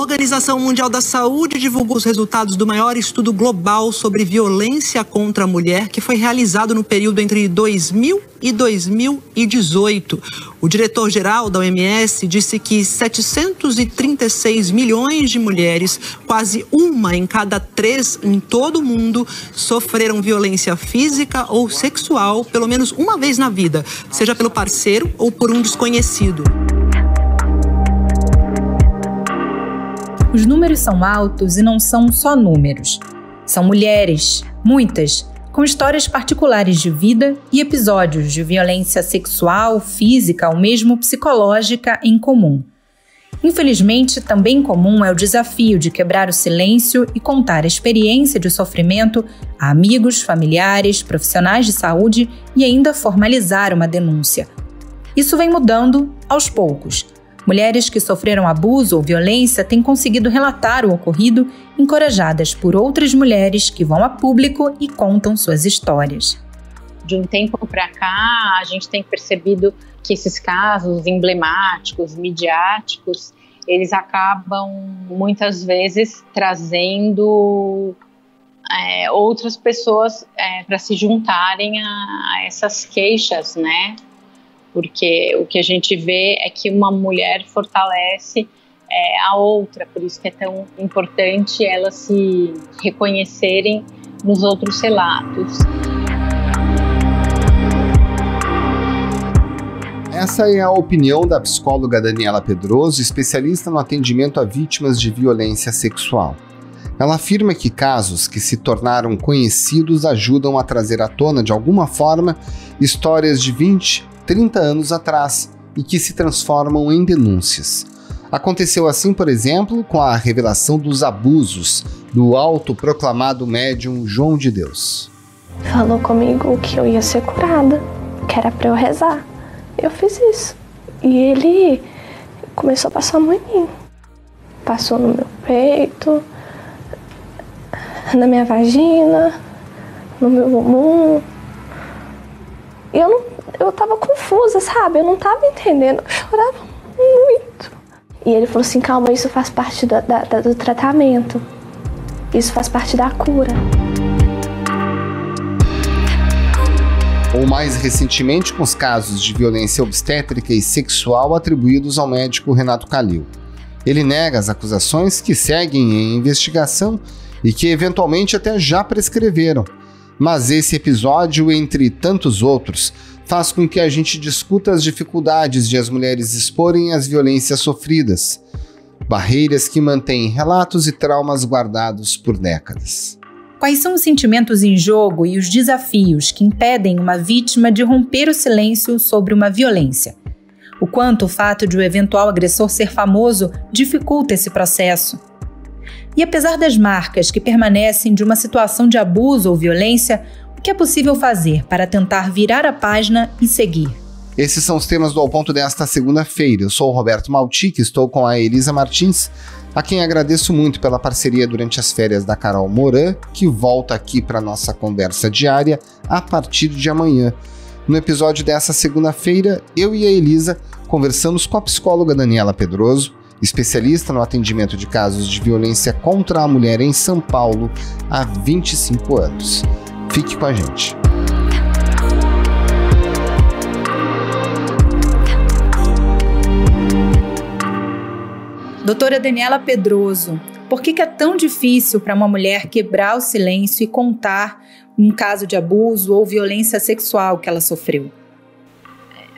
Organização Mundial da Saúde divulgou os resultados do maior estudo global sobre violência contra a mulher, que foi realizado no período entre 2000 e 2018. O diretor-geral da OMS disse que 736 milhões de mulheres, quase uma em cada 3 em todo o mundo, sofreram violência física ou sexual pelo menos uma vez na vida, seja pelo parceiro ou por um desconhecido. Os números são altos e não são só números. São mulheres, muitas, com histórias particulares de vida e episódios de violência sexual, física ou mesmo psicológica em comum. Infelizmente, também comum é o desafio de quebrar o silêncio e contar a experiência de sofrimento a amigos, familiares, profissionais de saúde e ainda formalizar uma denúncia. Isso vem mudando aos poucos. Mulheres que sofreram abuso ou violência têm conseguido relatar o ocorrido, encorajadas por outras mulheres que vão a público e contam suas histórias. De um tempo para cá, a gente tem percebido que esses casos emblemáticos, midiáticos, eles acabam muitas vezes trazendo outras pessoas para se juntarem a essas queixas, né? Porque o que a gente vê é que uma mulher fortalece a outra, por isso que é tão importante elas se reconhecerem nos outros relatos. Essa é a opinião da psicóloga Daniela Pedroso, especialista no atendimento a vítimas de violência sexual. Ela afirma que casos que se tornaram conhecidos ajudam a trazer à tona, de alguma forma, histórias de 20, 30 anos atrás e que se transformam em denúncias. Aconteceu assim, por exemplo, com a revelação dos abusos do autoproclamado médium João de Deus. Falou comigo que eu ia ser curada, que era para eu rezar. Eu fiz isso. E ele começou a passar a mão em mim. Passou no meu peito, na minha vagina, no meu bumbum. E eu tava confusa, sabe? Eu não tava entendendo. Eu chorava muito. E ele falou assim, calma, isso faz parte do tratamento. Isso faz parte da cura. Ou mais recentemente com os casos de violência obstétrica e sexual atribuídos ao médico Renato Calil. Ele nega as acusações que seguem em investigação e que eventualmente até já prescreveram. Mas esse episódio, entre tantos outros, faz com que a gente discuta as dificuldades de as mulheres exporem as violências sofridas, barreiras que mantêm relatos e traumas guardados por décadas. Quais são os sentimentos em jogo e os desafios que impedem uma vítima de romper o silêncio sobre uma violência? O quanto o fato de o eventual agressor ser famoso dificulta esse processo? E apesar das marcas que permanecem de uma situação de abuso ou violência, o que é possível fazer para tentar virar a página e seguir? Esses são os temas do Ao Ponto desta segunda-feira. Eu sou o Roberto Maltic, estou com a Elisa Martins, a quem agradeço muito pela parceria durante as férias da Carol Moran, que volta aqui para nossa conversa diária a partir de amanhã. No episódio dessa segunda-feira, eu e a Elisa conversamos com a psicóloga Daniela Pedroso, especialista no atendimento de casos de violência contra a mulher em São Paulo há 25 anos. Fique com a gente. Doutora Daniela Pedroso, por que é tão difícil para uma mulher quebrar o silêncio e contar um caso de abuso ou violência sexual que ela sofreu?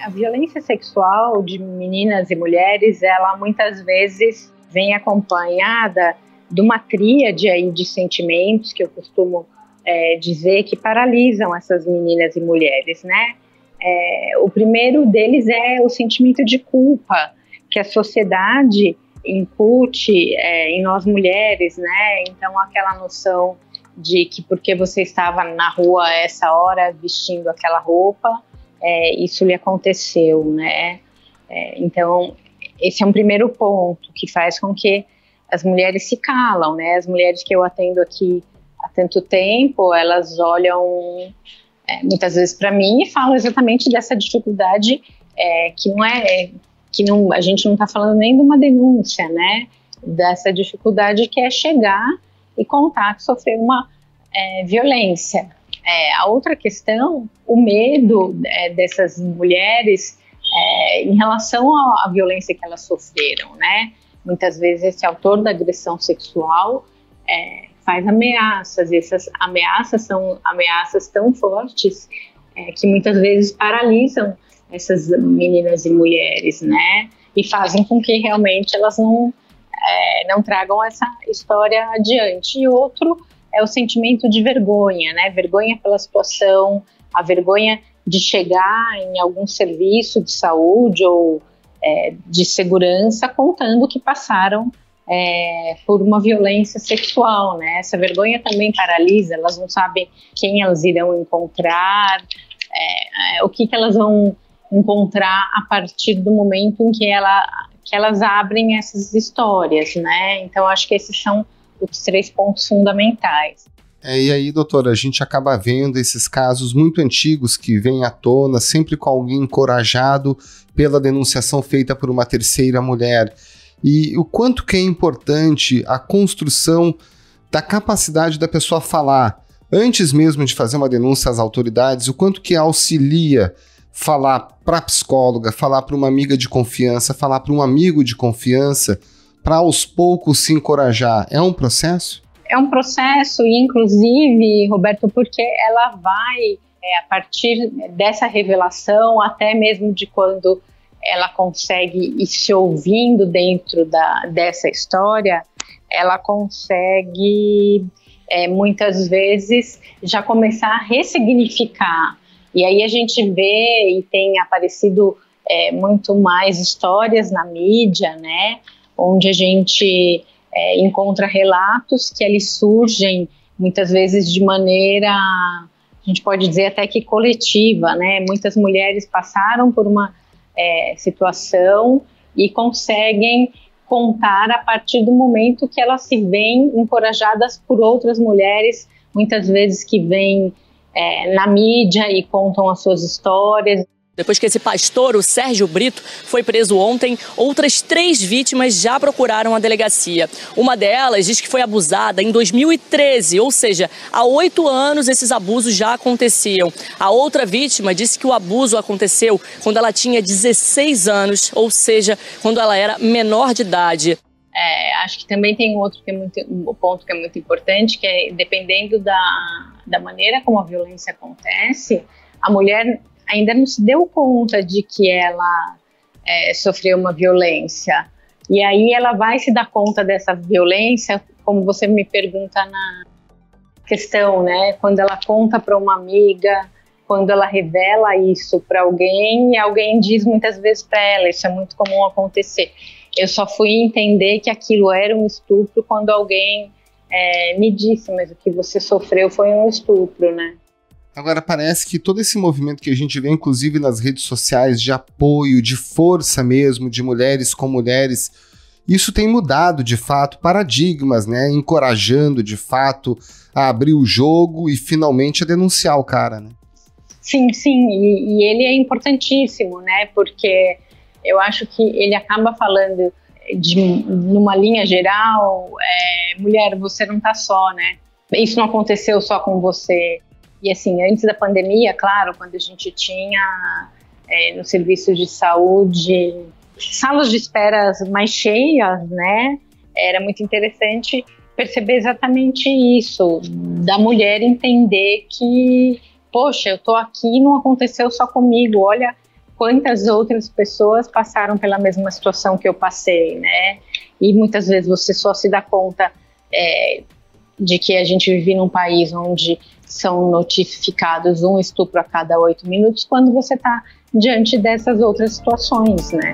A violência sexual de meninas e mulheres, ela muitas vezes vem acompanhada de uma tríade aí de sentimentos que eu costumo dizer que paralisam essas meninas e mulheres, né? O primeiro deles é o sentimento de culpa que a sociedade incute em nós mulheres, né? Então aquela noção de que porque você estava na rua a essa hora vestindo aquela roupa, isso lhe aconteceu, né? Então esse é um primeiro ponto que faz com que as mulheres se calam, né? As mulheres que eu atendo aqui há tanto tempo, elas olham muitas vezes para mim e falam exatamente dessa dificuldade que não a gente não está falando nem de uma denúncia, né? dessa dificuldade que é chegar e contar que sofreu uma violência. A outra questão, o medo dessas mulheres em relação à violência que elas sofreram, né? Muitas vezes esse autor da agressão sexual faz ameaças, e essas ameaças são ameaças tão fortes que muitas vezes paralisam essas meninas e mulheres, né? E fazem com que realmente elas não tragam essa história adiante. E outro é o sentimento de vergonha, né? Vergonha pela situação, a vergonha de chegar em algum serviço de saúde ou de segurança contando que passaram por uma violência sexual, né? Essa vergonha também paralisa, elas não sabem quem elas irão encontrar, o que elas vão encontrar a partir do momento em que elas abrem essas histórias, né? Então, acho que esses são os 3 pontos fundamentais. E aí, doutora, a gente acaba vendo esses casos muito antigos que vêm à tona, sempre com alguém encorajado pela denunciação feita por uma terceira mulher. E o quanto que é importante a construção da capacidade da pessoa falar, antes mesmo de fazer uma denúncia às autoridades, o quanto que auxilia falar para a psicóloga, falar para uma amiga de confiança, falar para um amigo de confiança, para aos poucos se encorajar. É um processo? É um processo, e inclusive, Roberto, porque ela vai, a partir dessa revelação, até mesmo de quando ela consegue ir se ouvindo dentro dessa história, ela consegue, muitas vezes, já começar a ressignificar. E aí a gente vê, e tem aparecido muito mais histórias na mídia, né, onde a gente encontra relatos que ali surgem, muitas vezes de maneira, a gente pode dizer até que coletiva, né, muitas mulheres passaram por uma situação e conseguem contar a partir do momento que elas se veem encorajadas por outras mulheres, muitas vezes que vêm na mídia e contam as suas histórias. Depois que esse pastor, o Sérgio Brito, foi preso ontem, outras 3 vítimas já procuraram a delegacia. Uma delas diz que foi abusada em 2013, ou seja, há 8 anos esses abusos já aconteciam. A outra vítima disse que o abuso aconteceu quando ela tinha 16 anos, ou seja, quando ela era menor de idade. Acho que também tem outro ponto que é muito importante, que é dependendo da maneira como a violência acontece, a mulher ainda não se deu conta de que ela sofreu uma violência. E aí ela vai se dar conta dessa violência, como você me pergunta na questão, né? Quando ela conta para uma amiga, quando ela revela isso para alguém, e alguém diz muitas vezes para ela, isso é muito comum acontecer. Eu só fui entender que aquilo era um estupro quando alguém me disse, mas o que você sofreu foi um estupro, né? Agora, parece que todo esse movimento que a gente vê, inclusive nas redes sociais, de apoio, de força mesmo, de mulheres com mulheres, isso tem mudado, de fato, paradigmas, né? Encorajando, de fato, a abrir o jogo e finalmente a denunciar o cara, né? Sim, e ele é importantíssimo, né? Porque eu acho que ele acaba falando numa linha geral, mulher, você não tá só, né? Isso não aconteceu só com você. E assim, antes da pandemia, claro, quando a gente tinha no serviço de saúde salas de espera mais cheias, né? Era muito interessante perceber exatamente isso, da mulher entender que, poxa, eu tô aqui, não aconteceu só comigo, olha quantas outras pessoas passaram pela mesma situação que eu passei, né? E muitas vezes você só se dá conta de que a gente vive num país onde são notificados um estupro a cada 8 minutos quando você está diante dessas outras situações, né?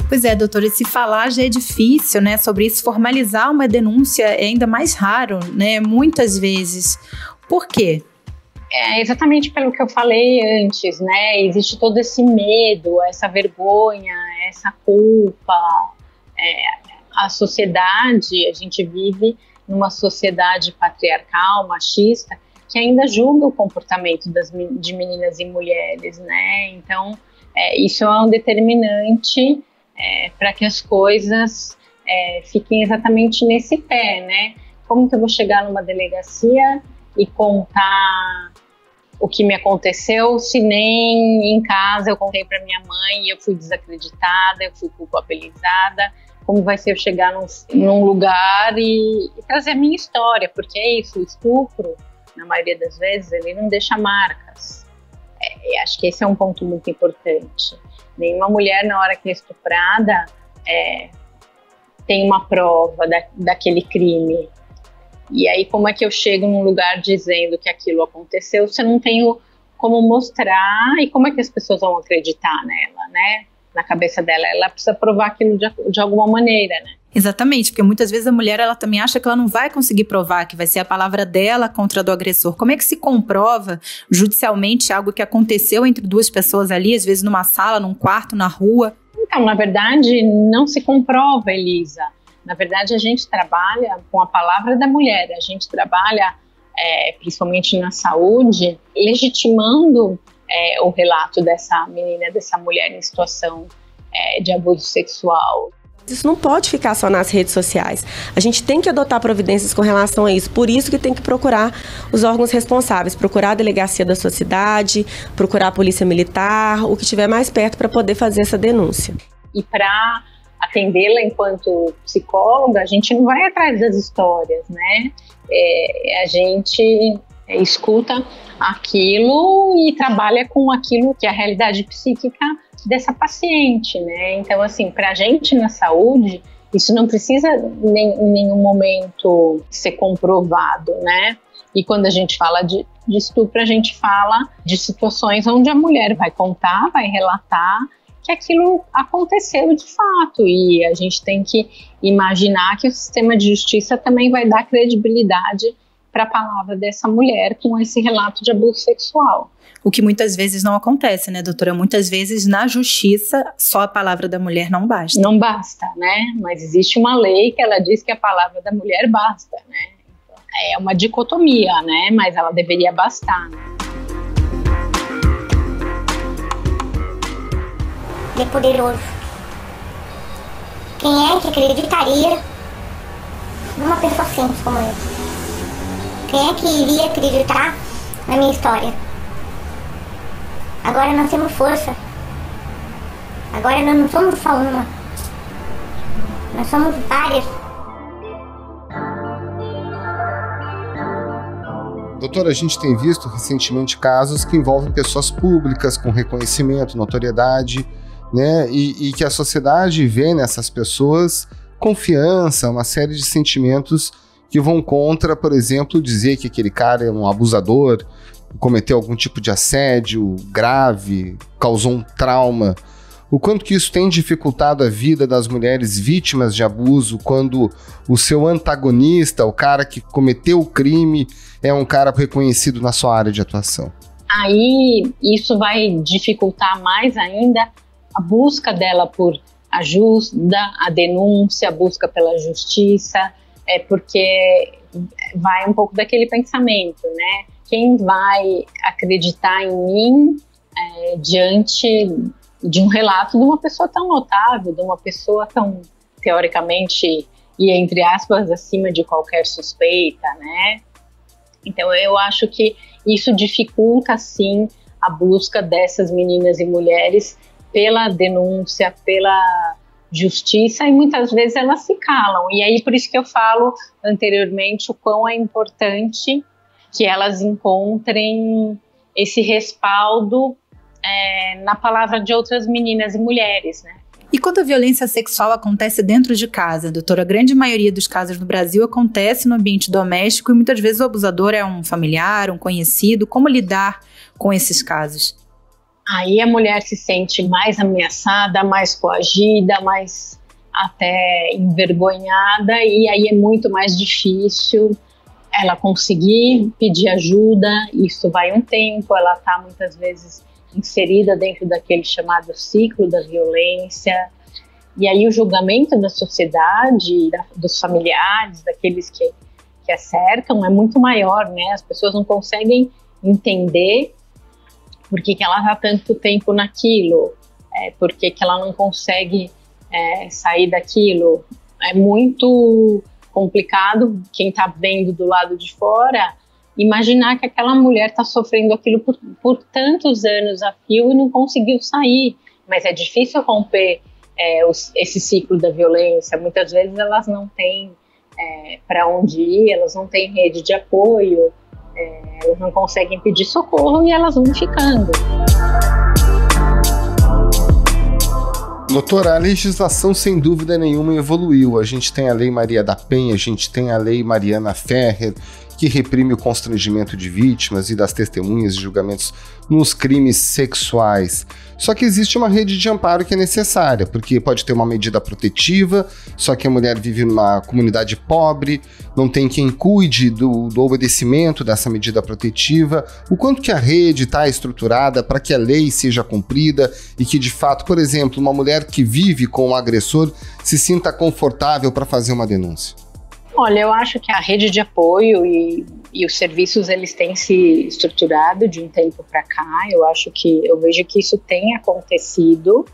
Pois é, doutora, se falar já é difícil, né? Sobre isso, formalizar uma denúncia é ainda mais raro, né? Muitas vezes. Por quê? Exatamente pelo que eu falei antes, né? Existe todo esse medo, essa vergonha, essa culpa. A sociedade, a gente vive numa sociedade patriarcal, machista, que ainda julga o comportamento de meninas e mulheres, né? Então, isso é um determinante para que as coisas fiquem exatamente nesse pé, né? Como que eu vou chegar numa delegacia e contar o que me aconteceu, se nem em casa eu contei para minha mãe e eu fui desacreditada, eu fui culpabilizada? Como vai ser eu chegar num lugar e trazer a minha história? Porque é isso, o estupro, na maioria das vezes, ele não deixa marcas. Acho que esse é um ponto muito importante. Nenhuma mulher, na hora que é estuprada, tem uma prova daquele crime. E aí, como é que eu chego num lugar dizendo que aquilo aconteceu se eu não tenho como mostrar, e como é que as pessoas vão acreditar nela, né? Na cabeça dela, ela precisa provar aquilo de alguma maneira, né? Exatamente, porque muitas vezes a mulher, ela também acha que ela não vai conseguir provar, que vai ser a palavra dela contra a do agressor. Como é que se comprova judicialmente algo que aconteceu entre duas pessoas ali, às vezes numa sala, num quarto, na rua? Então, na verdade, não se comprova, Elisa. Na verdade, a gente trabalha com a palavra da mulher, a gente trabalha, principalmente na saúde, legitimando o relato dessa menina, dessa mulher em situação de abuso sexual. Isso não pode ficar só nas redes sociais. A gente tem que adotar providências com relação a isso. Por isso que tem que procurar os órgãos responsáveis, procurar a delegacia da sua cidade, procurar a polícia militar, o que estiver mais perto para poder fazer essa denúncia. E para atendê-la enquanto psicóloga, a gente não vai atrás das histórias, né? A gente escuta aquilo e trabalha com aquilo que é a realidade psíquica dessa paciente, né? Então, assim, pra gente na saúde, isso não precisa em nenhum momento ser comprovado, né? E quando a gente fala de estupro, a gente fala de situações onde a mulher vai contar, vai relatar que aquilo aconteceu de fato, e a gente tem que imaginar que o sistema de justiça também vai dar credibilidade para a palavra dessa mulher com esse relato de abuso sexual. O que muitas vezes não acontece, né, doutora? Muitas vezes na justiça só a palavra da mulher não basta. Não basta, né? Mas existe uma lei que ela diz que a palavra da mulher basta, né? Então, é uma dicotomia, né? Mas ela deveria bastar, né? É poderoso. Quem é que acreditaria numa pessoa simples como eu? Quem é que iria acreditar na minha história? Agora nós temos força. Agora nós não somos só uma. Nós somos várias. Doutora, a gente tem visto recentemente casos que envolvem pessoas públicas com reconhecimento, notoriedade, né? E que a sociedade vê nessas pessoas confiança, uma série de sentimentos que vão contra, por exemplo, dizer que aquele cara é um abusador, cometeu algum tipo de assédio grave, causou um trauma. O quanto que isso tem dificultado a vida das mulheres vítimas de abuso quando o seu antagonista, o cara que cometeu o crime, é um cara reconhecido na sua área de atuação? Aí isso vai dificultar mais ainda a busca dela por ajuda, a denúncia, a busca pela justiça, porque vai um pouco daquele pensamento, né? Quem vai acreditar em mim diante de um relato de uma pessoa tão notável, de uma pessoa tão, teoricamente, e entre aspas, acima de qualquer suspeita, né? Então eu acho que isso dificulta, sim, a busca dessas meninas e mulheres pela denúncia, pela justiça, e muitas vezes elas se calam. E aí por isso que eu falo anteriormente o quão é importante que elas encontrem esse respaldo na palavra de outras meninas e mulheres, né? E quando a violência sexual acontece dentro de casa, doutora, a grande maioria dos casos no Brasil acontece no ambiente doméstico e muitas vezes o abusador é um familiar, um conhecido. Como lidar com esses casos? Aí a mulher se sente mais ameaçada, mais coagida, mais até envergonhada, e aí é muito mais difícil ela conseguir pedir ajuda. Isso vai um tempo, ela está muitas vezes inserida dentro daquele chamado ciclo da violência, e aí o julgamento da sociedade, dos familiares, daqueles que a cercam, é muito maior, né? As pessoas não conseguem entender por que ela está tanto tempo naquilo. por que ela não consegue sair daquilo. É muito complicado, quem está vendo do lado de fora, imaginar que aquela mulher está sofrendo aquilo por tantos anos a fio e não conseguiu sair. Mas é difícil romper esse ciclo da violência. Muitas vezes elas não têm para onde ir, elas não têm rede de apoio, elas não conseguem pedir socorro e elas vão ficando. Doutora, a legislação sem dúvida nenhuma evoluiu. A gente tem a Lei Maria da Penha, a gente tem a Lei Mariana Ferrer, que reprime o constrangimento de vítimas e das testemunhas de julgamentos nos crimes sexuais. Só que existe uma rede de amparo que é necessária, porque pode ter uma medida protetiva, só que a mulher vive numa comunidade pobre, não tem quem cuide do obedecimento dessa medida protetiva. O quanto que a rede está estruturada para que a lei seja cumprida e que, de fato, por exemplo, uma mulher que vive com um agressor se sinta confortável para fazer uma denúncia? Olha, eu acho que a rede de apoio e os serviços, eles têm se estruturado de um tempo para cá. Eu vejo que isso tem acontecido,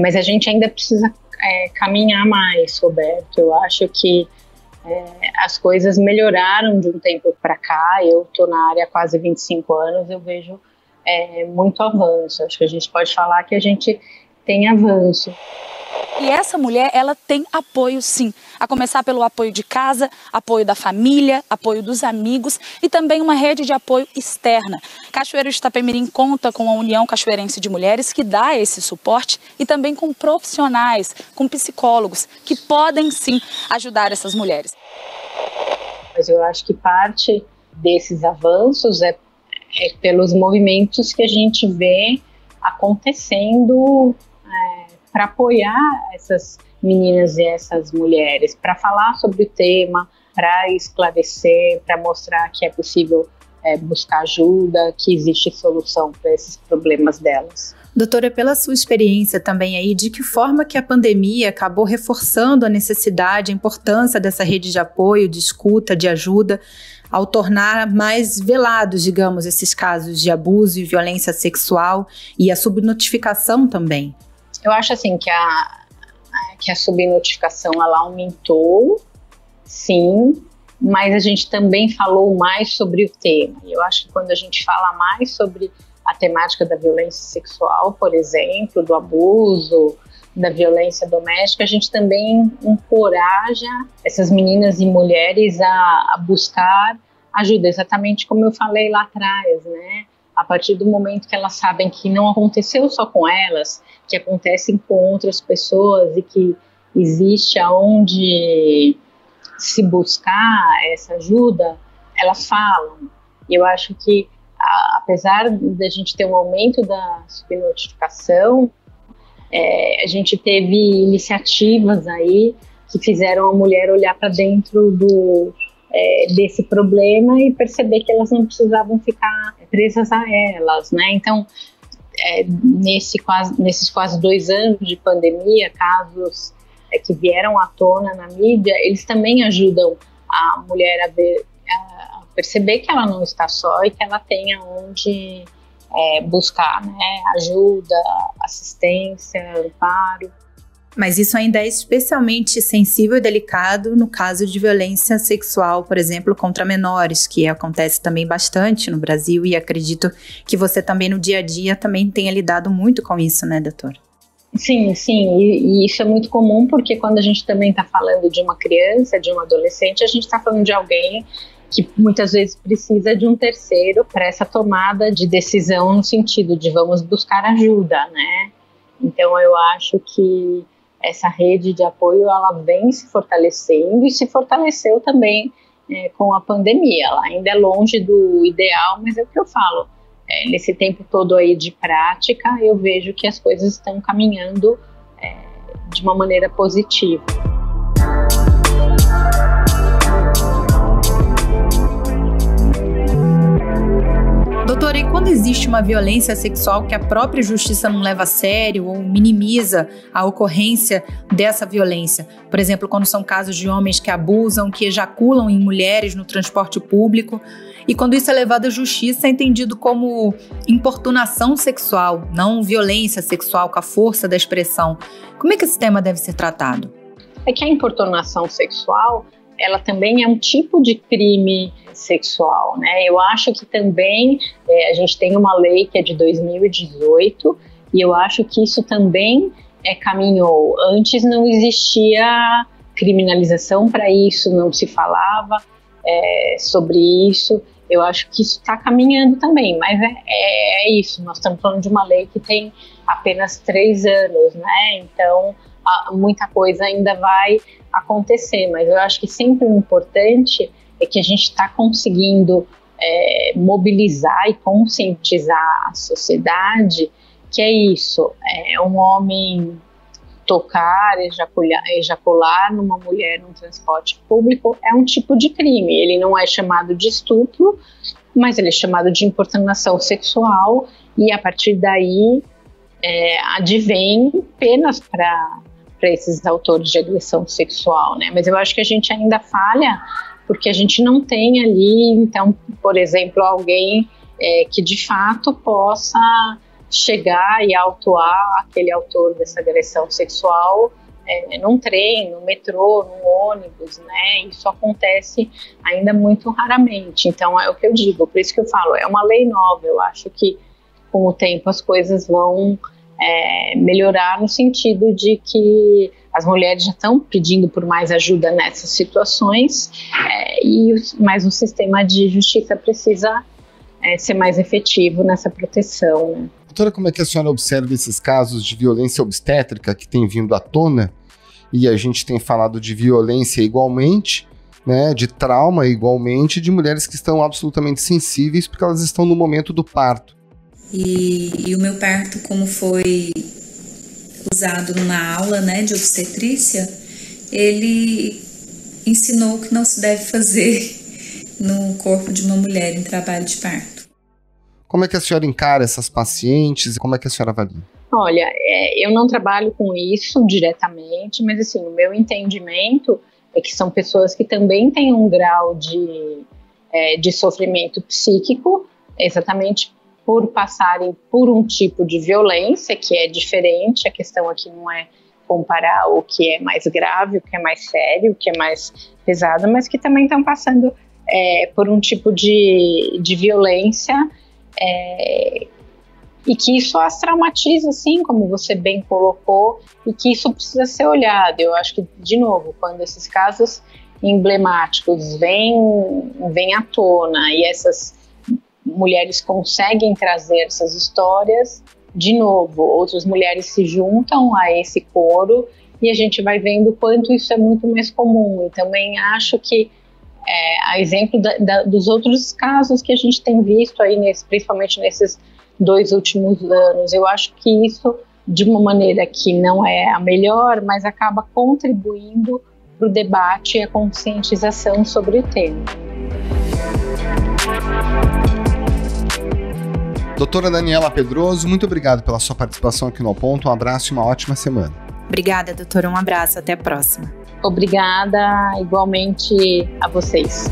mas a gente ainda precisa caminhar mais, Roberto. Eu acho que as coisas melhoraram de um tempo para cá. Eu estou na área há quase 25 anos, eu vejo muito avanço. Acho que a gente pode falar que a gente tem avanço. E essa mulher, ela tem apoio sim, a começar pelo apoio de casa, apoio da família, apoio dos amigos e também uma rede de apoio externa. Cachoeiro de Itapemirim conta com a União Cachoeirense de Mulheres, que dá esse suporte, e também com profissionais, com psicólogos, que podem sim ajudar essas mulheres. Mas eu acho que parte desses avanços é pelos movimentos que a gente vê acontecendo para apoiar essas meninas e essas mulheres, para falar sobre o tema, para esclarecer, para mostrar que é possível buscar ajuda, que existe solução para esses problemas delas. Doutora, pela sua experiência também aí, de que forma que a pandemia acabou reforçando a necessidade, a importância dessa rede de apoio, de escuta, de ajuda, ao tornar mais velados, digamos, esses casos de abuso e violência sexual e a subnotificação também? Eu acho assim que a subnotificação ela aumentou, sim, mas a gente também falou mais sobre o tema. Eu acho que quando a gente fala mais sobre a temática da violência sexual, por exemplo, do abuso, da violência doméstica, a gente também encoraja essas meninas e mulheres a buscar ajuda, exatamente como eu falei lá atrás, né? A partir do momento que elas sabem que não aconteceu só com elas, que acontecem com outras pessoas e que existe aonde se buscar essa ajuda, elas falam. Eu acho que, apesar de a gente ter um aumento da subnotificação, a gente teve iniciativas aí que fizeram a mulher olhar para dentro desse problema e perceber que elas não precisavam ficar presas a elas, né? Então, nesses quase 2 anos de pandemia, casos que vieram à tona na mídia, eles também ajudam a mulher a perceber que ela não está só e que ela tem onde buscar, né, ajuda, assistência, amparo. Mas isso ainda é especialmente sensível e delicado no caso de violência sexual, por exemplo, contra menores, que acontece também bastante no Brasil, e acredito que você também no dia a dia também tenha lidado muito com isso, né, doutora? Sim, e isso é muito comum porque quando a gente também está falando de uma criança, de um adolescente, a gente está falando de alguém que muitas vezes precisa de um terceiro para essa tomada de decisão no sentido de vamos buscar ajuda, né? Então eu acho que essa rede de apoio ela vem se fortalecendo e se fortaleceu também com a pandemia. Ela ainda é longe do ideal, mas é o que eu falo. Nesse tempo todo aí de prática, eu vejo que as coisas estão caminhando de uma maneira positiva. Doutora, e quando existe uma violência sexual que a própria justiça não leva a sério ou minimiza a ocorrência dessa violência? Por exemplo, quando são casos de homens que abusam, que ejaculam em mulheres no transporte público, E quando isso é levado à justiça, é entendido como importunação sexual, não violência sexual com a força da expressão. Como é que esse tema deve ser tratado? É que a importunação sexual, ela também é um tipo de crime sexual, né? Eu acho que também a gente tem uma lei que é de 2018 e eu acho que isso também caminhou. Antes não existia criminalização para isso, não se falava sobre isso. Eu acho que isso está caminhando também, mas é isso. Nós estamos falando de uma lei que tem apenas 3 anos, né? Então, muita coisa ainda vai acontecer, mas eu acho que sempre o importante é que a gente está conseguindo mobilizar e conscientizar a sociedade que é isso, um homem tocar, ejacular numa mulher num transporte público é um tipo de crime. Ele não é chamado de estupro, mas ele é chamado de importunação sexual e a partir daí advém penas para esses autores de agressão sexual, né? Mas eu acho que a gente ainda falha porque a gente não tem ali, então, por exemplo, alguém que de fato possa chegar e autuar aquele autor dessa agressão sexual num trem, no metrô, num ônibus, né? Isso acontece ainda muito raramente. Então é o que eu digo, por isso que eu falo, é uma lei nova. Eu acho que com o tempo as coisas vão melhorar no sentido de que as mulheres já estão pedindo por mais ajuda nessas situações, mas o sistema de justiça precisa ser mais efetivo nessa proteção, né? Doutora, como é que a senhora observa esses casos de violência obstétrica que tem vindo à tona? E a gente tem falado de violência igualmente, né, de trauma igualmente, de mulheres que estão absolutamente sensíveis porque elas estão no momento do parto. E o meu parto, como foi usado numa aula, né, de obstetrícia, ele ensinou o que não se deve fazer no corpo de uma mulher em trabalho de parto. Como é que a senhora encara essas pacientes e como é que a senhora avalia? Olha, eu não trabalho com isso diretamente, mas assim, o meu entendimento é que são pessoas que também têm um grau de sofrimento psíquico, exatamente por passarem por um tipo de violência que é diferente. A questão aqui não é comparar o que é mais grave, o que é mais sério, o que é mais pesado, mas que também estão passando por um tipo de violência e que isso as traumatiza, assim, como você bem colocou, e que isso precisa ser olhado. Eu acho que, de novo, quando esses casos emblemáticos vêm à tona e essas mulheres conseguem trazer essas histórias, de novo, outras mulheres se juntam a esse coro e a gente vai vendo o quanto isso é muito mais comum. E também acho que a exemplo dos outros casos que a gente tem visto aí, principalmente nesses 2 últimos anos, eu acho que isso, de uma maneira que não é a melhor, mas acaba contribuindo para o debate e a conscientização sobre o tema. Doutora Daniela Pedroso, muito obrigado pela sua participação aqui no Ao Ponto. Um abraço e uma ótima semana. Obrigada, doutora. Um abraço. Até a próxima. Obrigada, igualmente a vocês.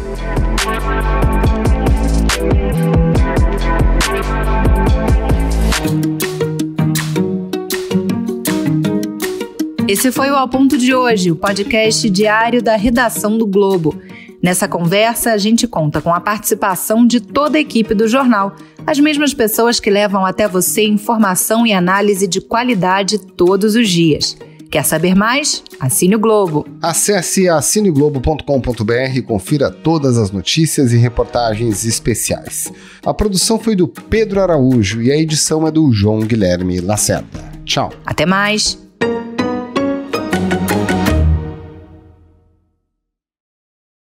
Esse foi o Ao Ponto de hoje, o podcast diário da Redação do Globo. Nessa conversa, a gente conta com a participação de toda a equipe do jornal, as mesmas pessoas que levam até você informação e análise de qualidade todos os dias. Quer saber mais? Assine o Globo. Acesse assineglobo.com.br e confira todas as notícias e reportagens especiais. A produção foi do Pedro Araújo e a edição é do João Guilherme Lacerda. Tchau. Até mais.